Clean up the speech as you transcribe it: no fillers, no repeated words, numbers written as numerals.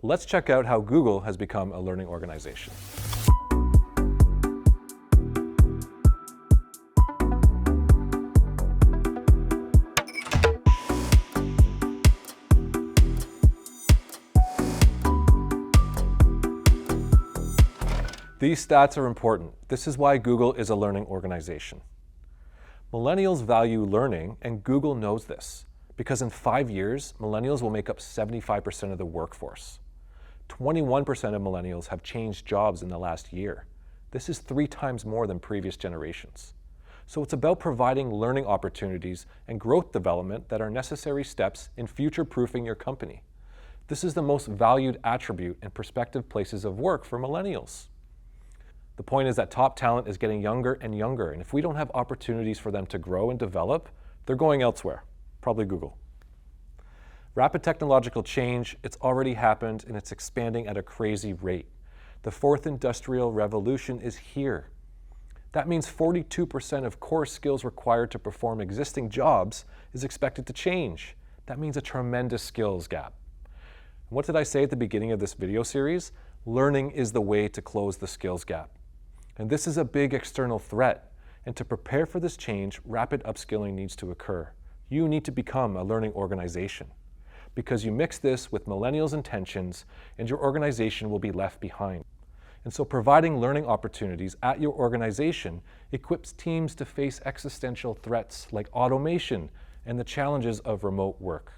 Let's check out how Google has become a learning organization. These stats are important. This is why Google is a learning organization. Millennials value learning, and Google knows this, because in 5 years, millennials will make up 75% of the workforce. 21% of millennials have changed jobs in the last year. This is 3 times more than previous generations. So it's about providing learning opportunities and growth development that are necessary steps in future-proofing your company. This is the most valued attribute in prospective places of work for millennials. The point is that top talent is getting younger and younger, and if we don't have opportunities for them to grow and develop, they're going elsewhere, probably Google. Rapid technological change, it's already happened and it's expanding at a crazy rate. The fourth industrial revolution is here. That means 42% of core skills required to perform existing jobs is expected to change. That means a tremendous skills gap. What did I say at the beginning of this video series? Learning is the way to close the skills gap. And this is a big external threat. And to prepare for this change, rapid upskilling needs to occur. You need to become a learning organization, because you mix this with millennials' intentions and your organization will be left behind. And so providing learning opportunities at your organization equips teams to face existential threats like automation and the challenges of remote work.